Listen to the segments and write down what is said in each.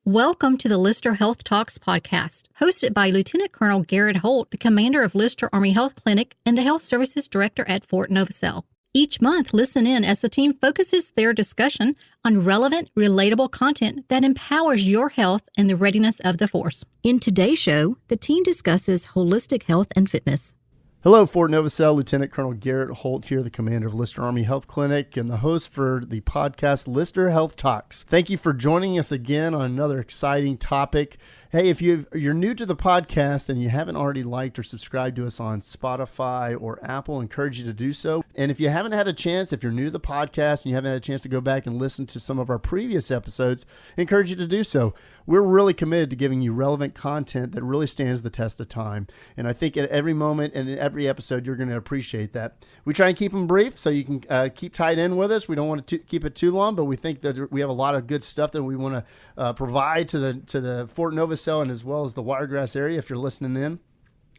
Welcome to the Lyster Health Talks podcast, hosted by Lieutenant Colonel Garrett Holt, the commander of Lyster Army Health Clinic and the Health Services Director at Fort Novacell. Each month, listen in as the team focuses their discussion on relevant, relatable content that empowers your health and the readiness of the force. In today's show, the team discusses holistic health and fitness. Hello, Fort Novacell. Lieutenant Colonel Garrett Holt here, the commander of Lyster Army Health Clinic and the host for the podcast Lyster Health Talks. Thank you for joining us again on another exciting topic. Hey, if you're new to the podcast and you haven't already liked or subscribed to us on Spotify or Apple, I encourage you to do so. And if you haven't had a chance, if you're new to the podcast and you haven't had a chance to go back and listen to some of our previous episodes, I encourage you to do so. We're really committed to giving you relevant content that really stands the test of time. And I think at every moment and in every episode, you're going to appreciate that. We try and keep them brief so you can keep tied in with us. We don't want to keep it too long, but we think that we have a lot of good stuff that we want to provide to the Fort Novacell and as well as the Wiregrass area if you're listening in.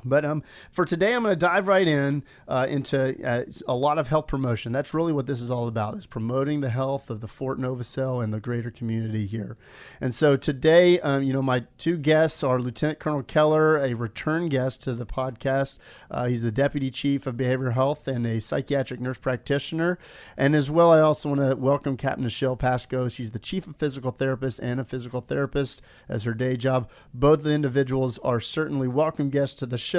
But for today, I'm going to dive right into a lot of health promotion. That's really what this is all about, is promoting the health of the Fort Novacell and the greater community here. And so today, my two guests are Lieutenant Colonel Keller, a return guest to the podcast. He's the Deputy Chief of Behavioral Health and a psychiatric nurse practitioner. And as well, I also want to welcome Capt. Nichelle Pascoe. She's the Chief of Physical Therapist and a physical therapist as her day job. Both the individuals are certainly welcome guests to the show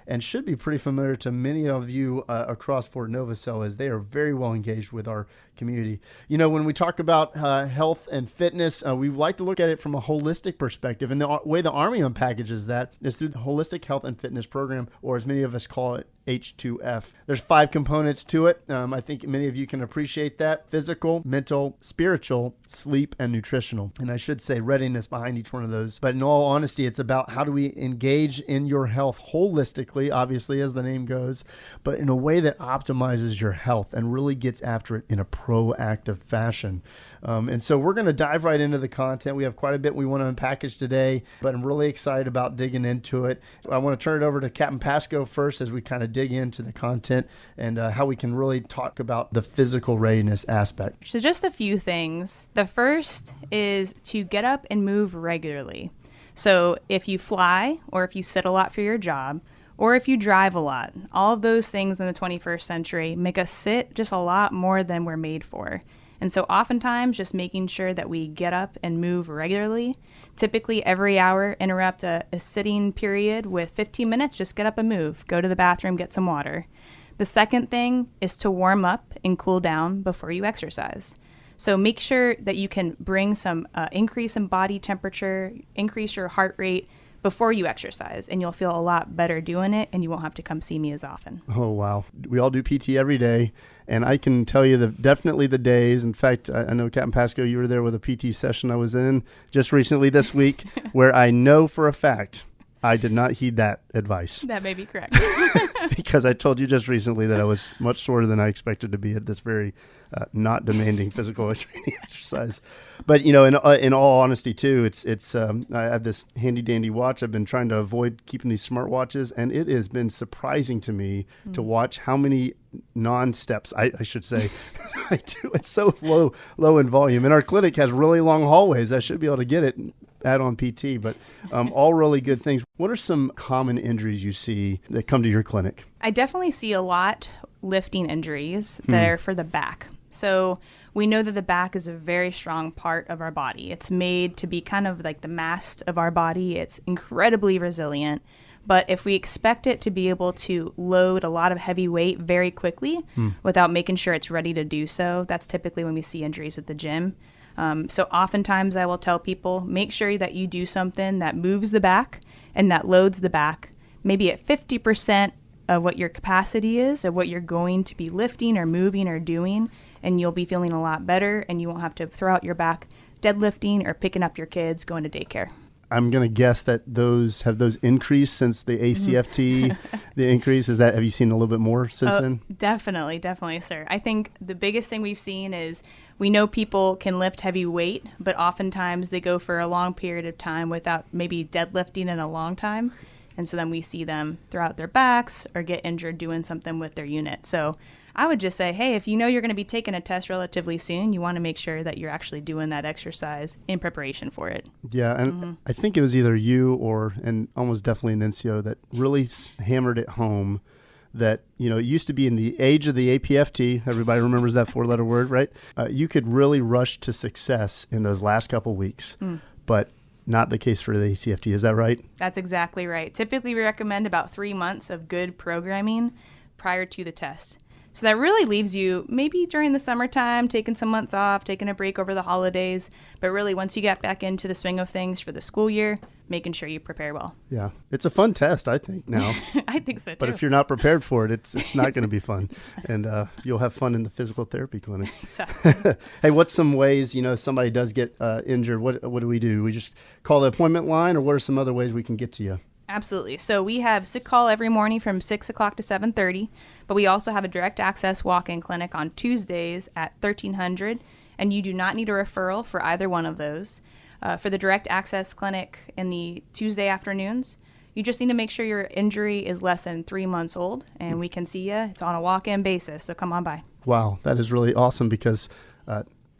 and should be pretty familiar to many of you across Fort Novacell, as they are very well engaged with our community. You know, when we talk about health and fitness, we like to look at it from a holistic perspective, and the way the Army unpackages that is through the Holistic Health and Fitness Program, or as many of us call it, H2F. There's 5 components to it. I think many of you can appreciate that: physical, mental, spiritual, sleep, and nutritional. And I should say readiness behind each one of those. But in all honesty, it's about how do we engage in your health holistically, obviously, as the name goes, but in a way that optimizes your health and really gets after it in a proactive fashion. And so we're going to dive right into the content. We have quite a bit we want to unpackage today, but I'm really excited about digging into it. I want to turn it over to Captain Pascoe first as we kind of dig into the content and how we can really talk about the physical readiness aspect. So just a few things. The first is to get up and move regularly. So if you fly, or if you sit a lot for your job, or if you drive a lot, all of those things in the 21st century make us sit just a lot more than we're made for. And so oftentimes just making sure that we get up and move regularly, typically every hour, interrupt a sitting period with 15 minutes, just get up and move, go to the bathroom, get some water. The second thing is to warm up and cool down before you exercise. So make sure that you can bring some increase in body temperature, increase your heart rate before you exercise, and you'll feel a lot better doing it, and you won't have to come see me as often. Oh, wow. We all do PT every day, and I can tell you definitely the days. In fact, I know, Captain Pascoe, you were there with a PT session I was in just recently this week where I know for a fact I did not heed that advice. That may be correct. Because I told you just recently that I was much shorter than I expected to be at this very not demanding physical training exercise. But, you know, in all honesty, too, I have this handy dandy watch. I've been trying to avoid keeping these smart watches, and it has been surprising to me to watch how many non-steps, I should say, I do. It's so low in volume. And our clinic has really long hallways. I should be able to get it add on PT, but all really good things. What are some common injuries you see that come to your clinic? I definitely see a lot lifting injuries that are for the back. So we know that the back is a very strong part of our body. It's made to be kind of like the mast of our body. It's incredibly resilient. But if we expect it to be able to load a lot of heavy weight very quickly without making sure it's ready to do so, that's typically when we see injuries at the gym. So oftentimes I will tell people, make sure that you do something that moves the back and that loads the back, maybe at 50% of what your capacity is, of what you're going to be lifting or moving or doing, and you'll be feeling a lot better, and you won't have to throw out your back deadlifting or picking up your kids going to daycare. I'm going to guess that those increased since the ACFT, the increase. Have you seen a little bit more since then? Definitely, sir. I think the biggest thing we've seen is we know people can lift heavy weight, but oftentimes they go for a long period of time without maybe deadlifting in a long time. And so then we see them throw out their backs or get injured doing something with their unit. So I would just say, hey, if you know you're going to be taking a test relatively soon, you want to make sure that you're actually doing that exercise in preparation for it. Yeah, and I think it was either you and almost definitely an NCO that really hammered it home that, it used to be in the age of the APFT, everybody remembers that 4-letter word, right? You could really rush to success in those last couple weeks, but not the case for the ACFT. Is that right? That's exactly right. Typically, we recommend about 3 months of good programming prior to the test. So that really leaves you maybe during the summertime, taking some months off, taking a break over the holidays. But really, once you get back into the swing of things for the school year, making sure you prepare well. Yeah. It's a fun test, I think, now. I think so, too. But if you're not prepared for it, it's not going to be fun. And you'll have fun in the physical therapy clinic. Exactly. Hey, what's some ways, somebody does get injured? What do? We just call the appointment line, or what are some other ways we can get to you? Absolutely. So we have sick call every morning from 6 o'clock to 7:30, but we also have a direct access walk-in clinic on Tuesdays at 1300, and you do not need a referral for either one of those. For the direct access clinic in the Tuesday afternoons, you just need to make sure your injury is less than 3 months old, and we can see you. It's on a walk-in basis, so come on by. Wow, that is really awesome because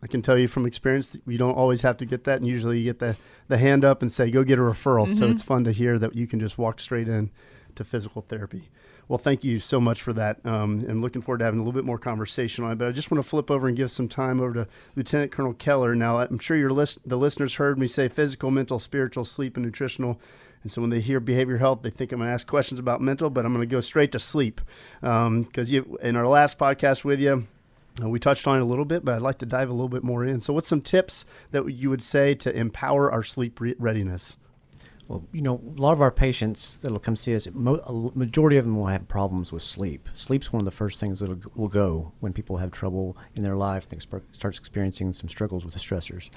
I can tell you from experience that you don't always have to get that, and usually you get the hand up and say, go get a referral. So it's fun to hear that you can just walk straight in to physical therapy. Well, thank you so much for that, and looking forward to having a little bit more conversation on it. But I just want to flip over and give some time over to Lieutenant Colonel Keller. Now, I'm sure the listeners heard me say physical, mental, spiritual, sleep, and nutritional. And so when they hear behavioral health, they think I'm going to ask questions about mental, but I'm going to go straight to sleep. Because in our last podcast with you, we touched on it a little bit, but I'd like to dive a little bit more in. So what's some tips that you would say to empower our sleep readiness? Well, a lot of our patients that'll come see us, a majority of them will have problems with sleep. Sleep's one of the first things that will go when people have trouble in their life and starts experiencing some struggles with the stressors.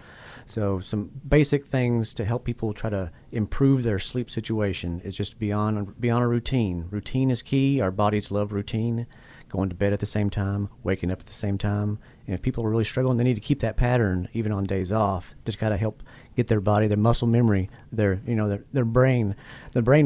So some basic things to help people try to improve their sleep situation is just be on a routine. Routine is key. Our bodies love routine. Going to bed at the same time, waking up at the same time. And if people are really struggling, they need to keep that pattern even on days off to kind of help get their body, their muscle memory, their brain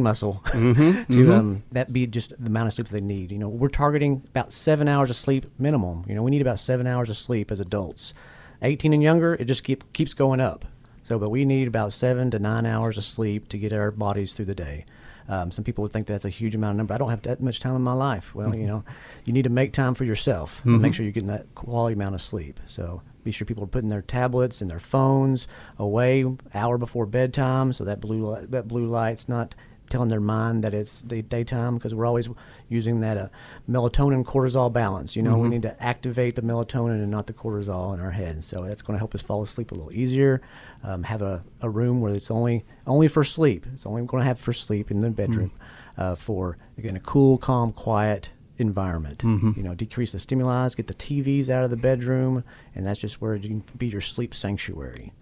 muscle to that be just the amount of sleep that they need. We're targeting about 7 hours of sleep minimum. We need about 7 hours of sleep as adults. 18 and younger, it just keeps going up. But we need about 7 to 9 hours of sleep to get our bodies through the day. Some people would think that's a huge amount of number. I don't have that much time in my life. Well, you need to make time for yourself and make sure you're getting that quality amount of sleep. So be sure people are putting their tablets and their phones away hour before bedtime, so that blue light's not telling their mind that it's the daytime, because we're always using that melatonin cortisol balance. We need to activate the melatonin and not the cortisol in our head. So that's going to help us fall asleep a little easier. Have a room where it's only for sleep. It's only going to have for sleep in the bedroom for, again, a cool, calm, quiet environment. Decrease the stimuli, get the TVs out of the bedroom, and that's just where you can be your sleep sanctuary.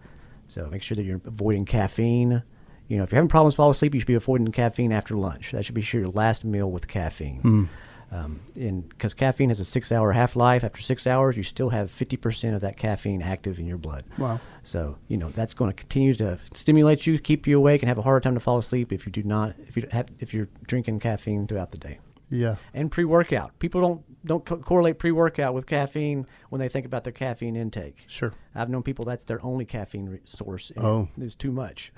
So make sure that you're avoiding caffeine. If you're having problems falling asleep, you should be avoiding caffeine after lunch. That should be your last meal with caffeine. Because caffeine has a 6-hour half-life. After 6 hours, you still have 50% of that caffeine active in your blood. Wow. So, that's going to continue to stimulate you, keep you awake, and have a harder time to fall asleep if you're drinking caffeine throughout the day. Yeah. And pre-workout. People don't correlate pre-workout with caffeine when they think about their caffeine intake. Sure. I've known people that's their only caffeine source. And it's too much.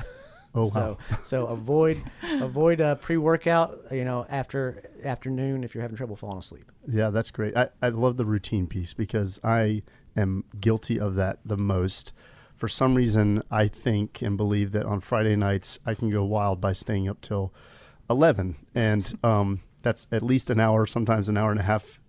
Oh, wow. So avoid pre-workout, after afternoon if you're having trouble falling asleep. Yeah, that's great. I love the routine piece because I am guilty of that the most. For some reason, I think and believe that on Friday nights I can go wild by staying up till 11, and that's at least an hour, sometimes an hour and a half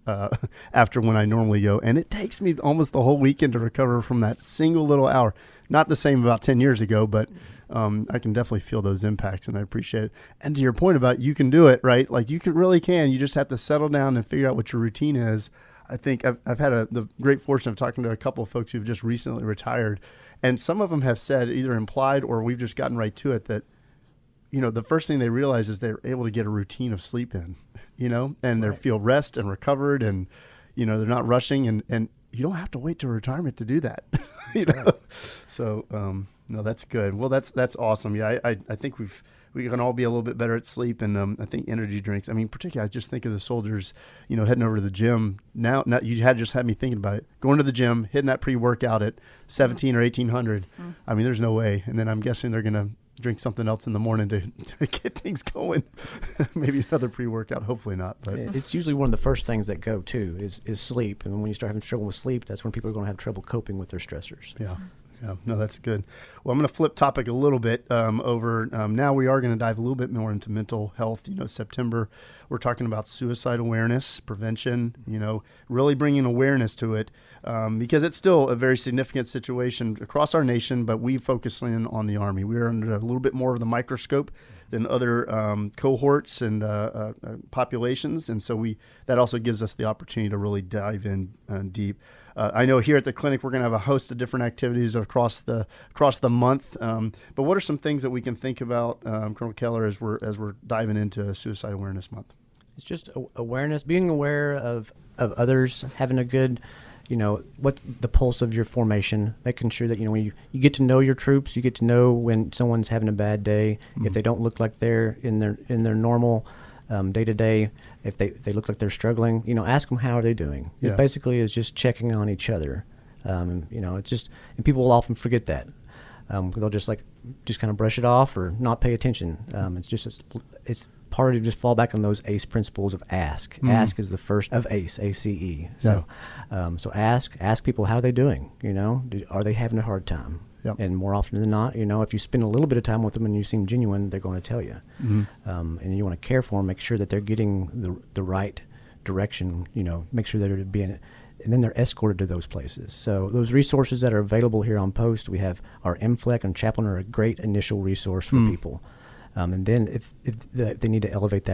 after when I normally go, and it takes me almost the whole weekend to recover from that single little hour. Not the same about 10 years ago, but I can definitely feel those impacts, and I appreciate it. And to your point about you can do it, right? Like you really can. You just have to settle down and figure out what your routine is. I think I've had the great fortune of talking to a couple of folks who've just recently retired, and some of them have said, either implied or we've just gotten right to it, that the first thing they realize is they're able to get a routine of sleep in, and they feel rest and recovered, and they're not rushing, and you don't have to wait to retirement to do that. So No, that's good. Well, that's awesome. Yeah, I think we can all be a little bit better at sleep, and I think energy drinks. I mean, particularly, I just think of the soldiers, heading over to the gym. Now you just had me thinking about it. Going to the gym, hitting that pre-workout at 17 or 1800. I mean, there's no way. And then I'm guessing they're gonna drink something else in the morning to get things going. Maybe another pre-workout. Hopefully not. But it's usually one of the first things that go too is sleep. And when you start having trouble with sleep, that's when people are going to have trouble coping with their stressors. Yeah. Yeah, no, that's good. Well, I'm going to flip topic a little bit over. Now we are going to dive a little bit more into mental health. September, we're talking about suicide awareness, prevention, really bringing awareness to it because it's still a very significant situation across our nation, but we focus in on the Army. We are under a little bit more of the microscope than other cohorts and populations, and so that also gives us the opportunity to really dive in deep. I know here at the clinic we're going to have a host of different activities across the month. But what are some things that we can think about, Colonel Keller, as we're diving into Suicide Awareness Month? It's just awareness, being aware of others, having a good, what's the pulse of your formation, making sure that when you get to know your troops, you get to know when someone's having a bad day, if they don't look like they're in their normal day to day. If they look like they're struggling, ask them how are they doing. Yeah. It basically is just checking on each other. It's just, and people will often forget that. They'll just kind of brush it off or not pay attention. It's part of just fall back on those ACE principles of ask. Ask is the first of ACE, ACE. So, so ask people how are they doing. Are they having a hard time? Yep. And more often than not, if you spend a little bit of time with them and you seem genuine, they're going to tell you. And you want to care for them, make sure that they're getting the right direction, make sure that they're being, and then they're escorted to those places. So those resources that are available here on post, we have our MFLEC and Chaplain are a great initial resource for people. And then if they need to elevate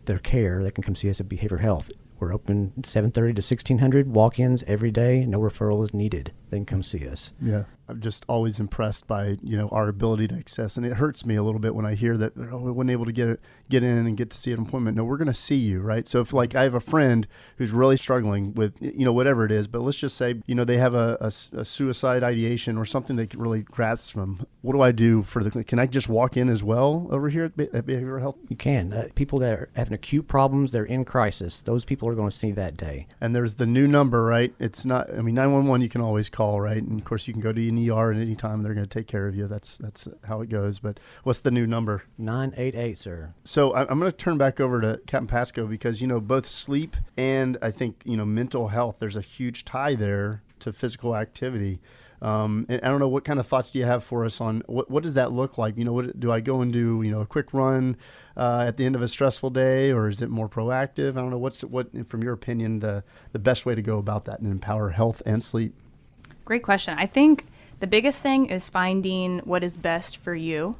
their care, they can come see us at Behavioral Health. We're open 7:30 to 1600, walk-ins every day, no referral is needed. They can come see us. Yeah. I'm just always impressed by, our ability to access. And it hurts me a little bit when I hear that we wasn't able to get in and get to see an appointment. No, we're going to see you, right? So if I have a friend who's really struggling with, whatever it is, but let's just say, they have a suicide ideation or something that really grasps them. What do I do can I just walk in as well over here at Behavioral Health? You can. People that are having acute problems, they're in crisis. Those people are going to see that day. And there's the new number, right? It's not, 911 you can always call, right? And of course you can go to ER at any time. They're going to take care of you. That's how it goes. But what's the new number? 988, sir. So I'm going to turn back over to Capt. Pascoe because, both sleep and I think, mental health, there's a huge tie there to physical activity. And I don't know, what kind of thoughts do you have for us on what does that look like? What do I go and do, a quick run at the end of a stressful day, or is it more proactive? I don't know. What from your opinion, the best way to go about that and empower health and sleep? Great question. I think the biggest thing is finding what is best for you.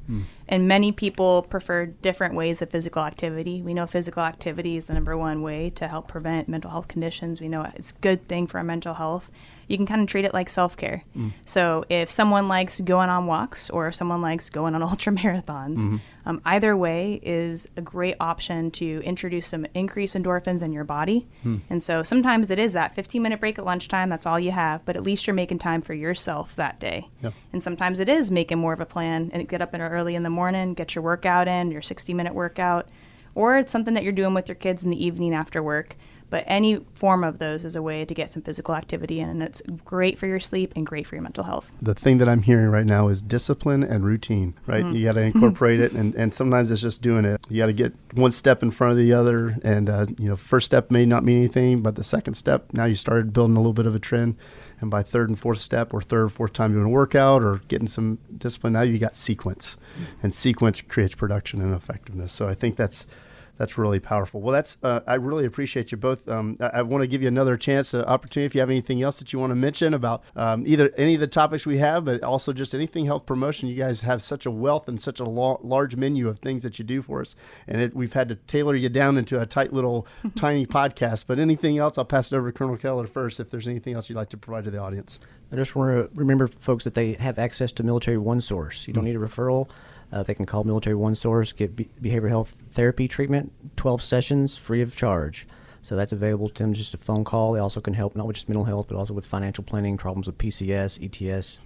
And many people prefer different ways of physical activity. We know physical activity is the number one way to help prevent mental health conditions. We know it's a good thing for our mental health. You can kind of treat it like self-care. So if someone likes going on walks or if someone likes going on ultra marathons, either way is a great option to introduce some increased endorphins in your body. And so sometimes it is that 15-minute break at lunchtime, that's all you have, but at least you're making time for yourself that day. Yep. And sometimes it is making more of a plan and get up early in the morning, get your workout in, your 60-minute workout, or it's something that you're doing with your kids in the evening after work. But any form of those is a way to get some physical activity in, and it's great for your sleep and great for your mental health. The thing that I'm hearing right now is discipline and routine, right? You got to incorporate it, and sometimes it's just doing it. You got to get one step in front of the other, and first step may not mean anything, but the second step, now you started building a little bit of a trend, and by third and fourth step, or third or fourth time doing a workout or getting some discipline, now you got sequence, and sequence creates production and effectiveness. So I think that's really powerful. Well, I really appreciate you both. I want to give you another chance, opportunity, if you have anything else that you want to mention about either any of the topics we have, but also just anything health promotion. You guys have such a wealth and such a large menu of things that you do for us. And we've had to tailor you down into a tight little tiny podcast. But anything else, I'll pass it over to Colonel Keller first if there's anything else you'd like to provide to the audience. I just want to remember folks that they have access to Military One Source. You don't need a referral. They can call Military One Source, get behavioral health therapy treatment, 12 sessions free of charge. So that's available to them, just a phone call. They also can help not with just mental health, but also with financial planning, problems with PCS, ETS.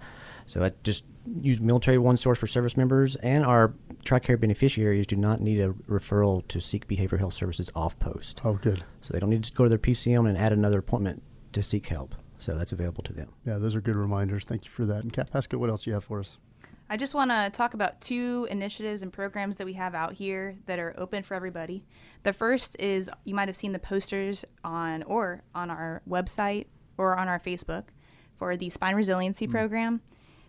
So I just use Military One Source for service members, and our TRICARE beneficiaries do not need a referral to seek behavioral health services off post. Oh, good. So they don't need to go to their PCM and add another appointment to seek help. So that's available to them. Yeah, those are good reminders. Thank you for that. And Capt, Pascoe, what else do you have for us? I just want to talk about 2 initiatives and programs that we have out here that are open for everybody. The first is, you might have seen the posters on our website or on our Facebook for the Spine Resiliency Program.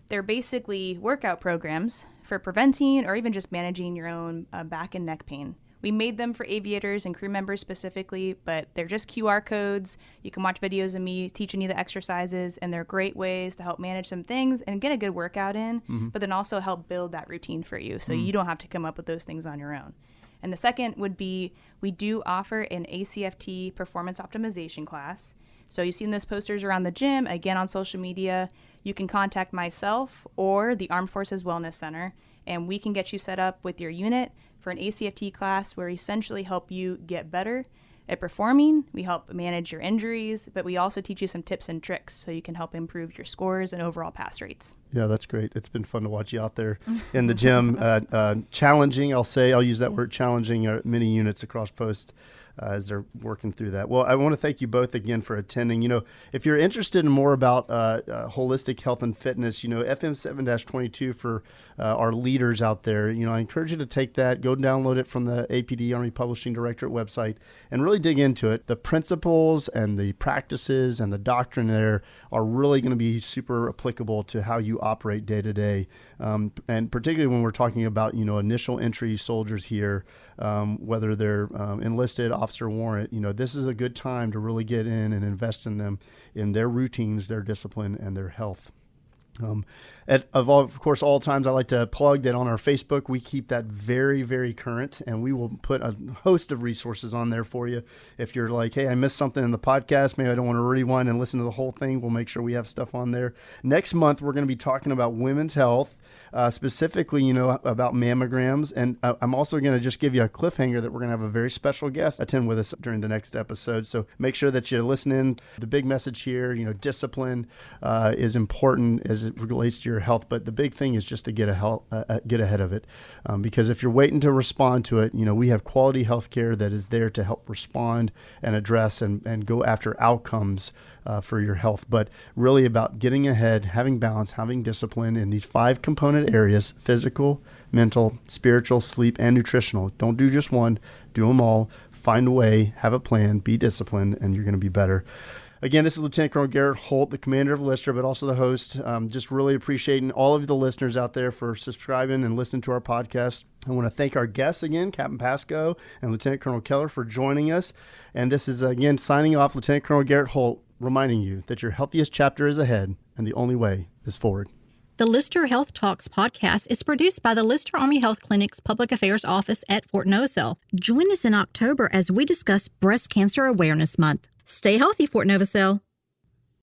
They're basically workout programs for preventing or even just managing your own back and neck pain. We made them for aviators and crew members specifically, but they're just QR codes. You can watch videos of me teaching you the exercises, and they're great ways to help manage some things and get a good workout in, but then also help build that routine for you so you don't have to come up with those things on your own. And the second would be, we do offer an ACFT performance optimization class. So you've seen those posters around the gym, again on social media. You can contact myself or the Armed Forces Wellness Center, and we can get you set up with your unit for an ACFT class where we essentially help you get better at performing. We help manage your injuries, but we also teach you some tips and tricks so you can help improve your scores and overall pass rates. Yeah, that's great. It's been fun to watch you out there in the gym. Challenging, I'll use that word, challenging many units across post as they're working through that. Well, I want to thank you both again for attending. You know, if you're interested in more about holistic health and fitness, you know, FM 7-22 for our leaders out there, you know, I encourage you to take that, go download it from the APD Army Publishing Directorate website and really dig into it. The principles and the practices and the doctrine there are really going to be super applicable to how you operate day to day. And particularly when we're talking about, you know, initial entry soldiers here, whether they're enlisted, officer warrant, you know, this is a good time to really get in and invest in them, in their routines, their discipline, and their health. Of course, all times I like to plug that on our Facebook, we keep that very, very current, and we will put a host of resources on there for you. If you're like, hey, I missed something in the podcast, maybe I don't want to rewind and listen to the whole thing, we'll make sure we have stuff on there. Next month, we're going to be talking about women's health, specifically, you know, about mammograms. And I'm also going to just give you a cliffhanger that we're going to have a very special guest attend with us during the next episode. So make sure that you listen in. The big message here, you know, discipline is important as it relates to your health. But the big thing is just to get ahead of it. Because if you're waiting to respond to it, you know, we have quality health care that is there to help respond and address and go after outcomes for your health, but really about getting ahead, having balance, having discipline in these 5 component areas: physical, mental, spiritual, sleep, and nutritional. Don't do just one, do them all. Find a way, have a plan, be disciplined, and you're going to be better. Again, this is Lieutenant Colonel Garrett Holt, the commander of Lyster, but also the host. Just really appreciating all of the listeners out there for subscribing and listening to our podcast. I want to thank our guests again, Captain Pascoe and Lieutenant Colonel Keller, for joining us. And this is, again, signing off, Lieutenant Colonel Garrett Holt, reminding you that your healthiest chapter is ahead and the only way is forward. The Lyster Health Talks podcast is produced by the Lyster Army Health Clinic's Public Affairs Office at Fort Novacell. Join us in October as we discuss Breast Cancer Awareness Month. Stay healthy, Fort Novacell.